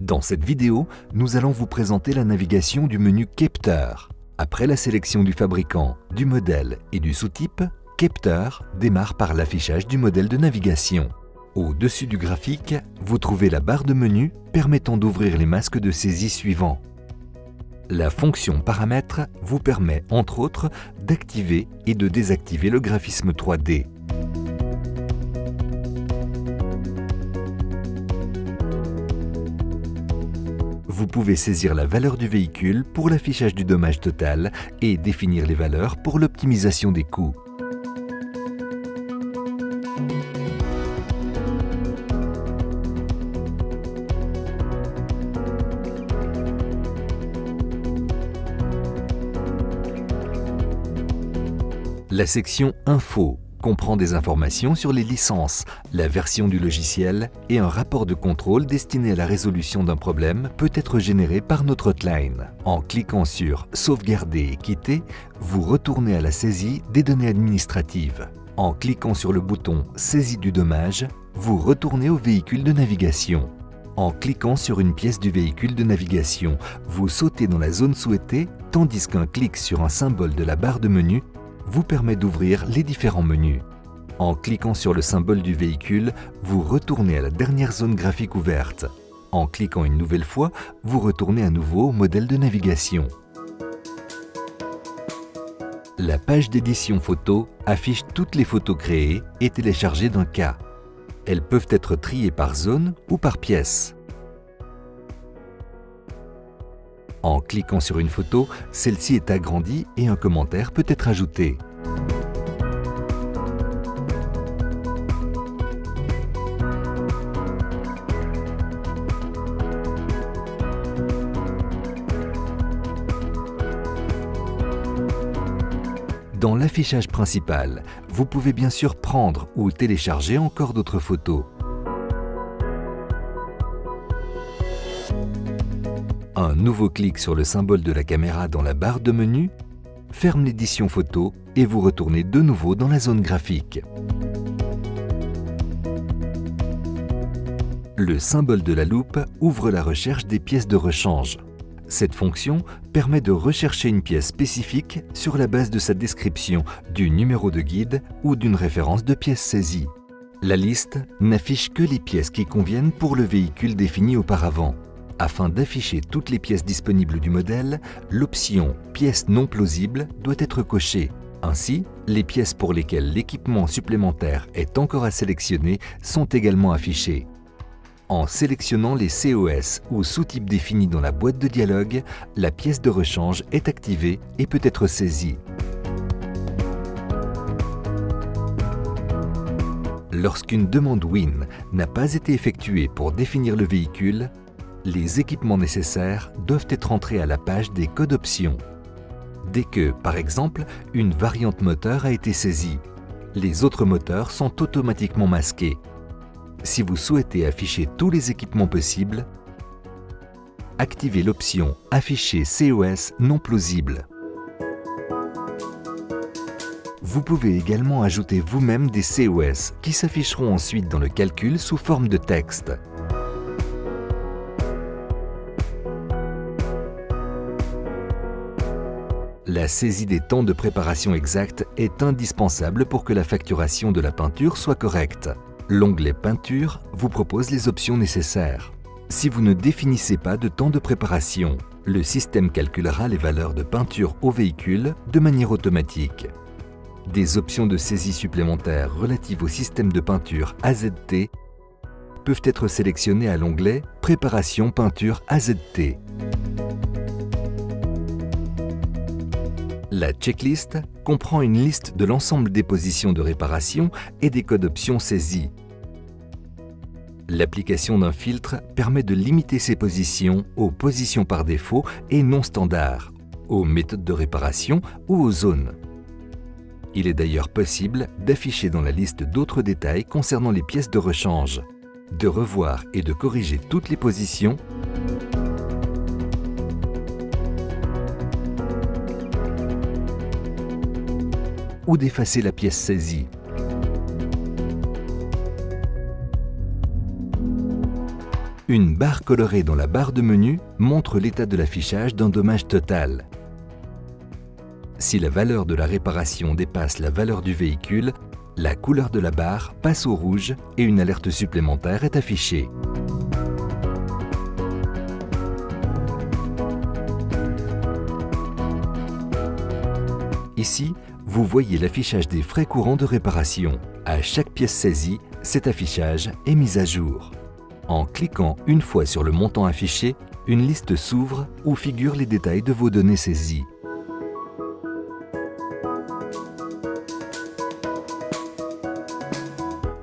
Dans cette vidéo, nous allons vous présenter la navigation du menu Capteur. Après la sélection du fabricant, du modèle et du sous-type, Capteur démarre par l'affichage du modèle de navigation. Au-dessus du graphique, vous trouvez la barre de menu permettant d'ouvrir les masques de saisie suivants. La fonction Paramètres vous permet, entre autres, d'activer et de désactiver le graphisme 3D. Vous pouvez saisir la valeur du véhicule pour l'affichage du dommage total et définir les valeurs pour l'optimisation des coûts. La section Info comprend des informations sur les licences, la version du logiciel et un rapport de contrôle destiné à la résolution d'un problème peut être généré par notre hotline. En cliquant sur Sauvegarder et quitter, vous retournez à la saisie des données administratives. En cliquant sur le bouton Saisie du dommage, vous retournez au véhicule de navigation. En cliquant sur une pièce du véhicule de navigation, vous sautez dans la zone souhaitée, tandis qu'un clic sur un symbole de la barre de menu vous permet d'ouvrir les différents menus. En cliquant sur le symbole du véhicule, vous retournez à la dernière zone graphique ouverte. En cliquant une nouvelle fois, vous retournez à nouveau au modèle de navigation. La page d'édition photo affiche toutes les photos créées et téléchargées d'un cas. Elles peuvent être triées par zone ou par pièce. En cliquant sur une photo, celle-ci est agrandie et un commentaire peut être ajouté. Dans l'affichage principal, vous pouvez bien sûr prendre ou télécharger encore d'autres photos. Un nouveau clic sur le symbole de la caméra dans la barre de menu ferme l'édition photo et vous retournez de nouveau dans la zone graphique. Le symbole de la loupe ouvre la recherche des pièces de rechange. Cette fonction permet de rechercher une pièce spécifique sur la base de sa description, du numéro de guide ou d'une référence de pièce saisie. La liste n'affiche que les pièces qui conviennent pour le véhicule défini auparavant. Afin d'afficher toutes les pièces disponibles du modèle, l'option « Pièces non plausibles » doit être cochée. Ainsi, les pièces pour lesquelles l'équipement supplémentaire est encore à sélectionner sont également affichées. En sélectionnant les COS ou sous-types définis dans la boîte de dialogue, la pièce de rechange est activée et peut être saisie. Lorsqu'une demande WIN n'a pas été effectuée pour définir le véhicule, les équipements nécessaires doivent être entrés à la page des codes options. Dès que, par exemple, une variante moteur a été saisie, les autres moteurs sont automatiquement masqués. Si vous souhaitez afficher tous les équipements possibles, activez l'option « Afficher COS non plausible ». Vous pouvez également ajouter vous-même des COS qui s'afficheront ensuite dans le calcul sous forme de texte. La saisie des temps de préparation exacts est indispensable pour que la facturation de la peinture soit correcte. L'onglet Peinture vous propose les options nécessaires. Si vous ne définissez pas de temps de préparation, le système calculera les valeurs de peinture au véhicule de manière automatique. Des options de saisie supplémentaires relatives au système de peinture AZT peuvent être sélectionnées à l'onglet Préparation peinture AZT. La checklist comprend une liste de l'ensemble des positions de réparation et des codes options saisis. L'application d'un filtre permet de limiter ces positions aux positions par défaut et non standards, aux méthodes de réparation ou aux zones. Il est d'ailleurs possible d'afficher dans la liste d'autres détails concernant les pièces de rechange, de revoir et de corriger toutes les positions, ou d'effacer la pièce saisie. Une barre colorée dans la barre de menu montre l'état de l'affichage d'un dommage total. Si la valeur de la réparation dépasse la valeur du véhicule, la couleur de la barre passe au rouge et une alerte supplémentaire est affichée. Ici, vous voyez l'affichage des frais courants de réparation. À chaque pièce saisie, cet affichage est mis à jour. En cliquant une fois sur le montant affiché, une liste s'ouvre où figurent les détails de vos données saisies.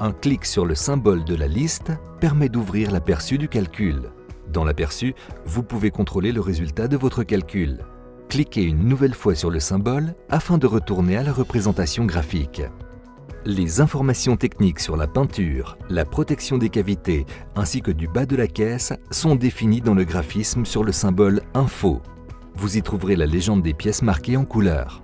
Un clic sur le symbole de la liste permet d'ouvrir l'aperçu du calcul. Dans l'aperçu, vous pouvez contrôler le résultat de votre calcul. Cliquez une nouvelle fois sur le symbole afin de retourner à la représentation graphique. Les informations techniques sur la peinture, la protection des cavités ainsi que du bas de la caisse sont définies dans le graphisme sur le symbole Info. Vous y trouverez la légende des pièces marquées en couleur.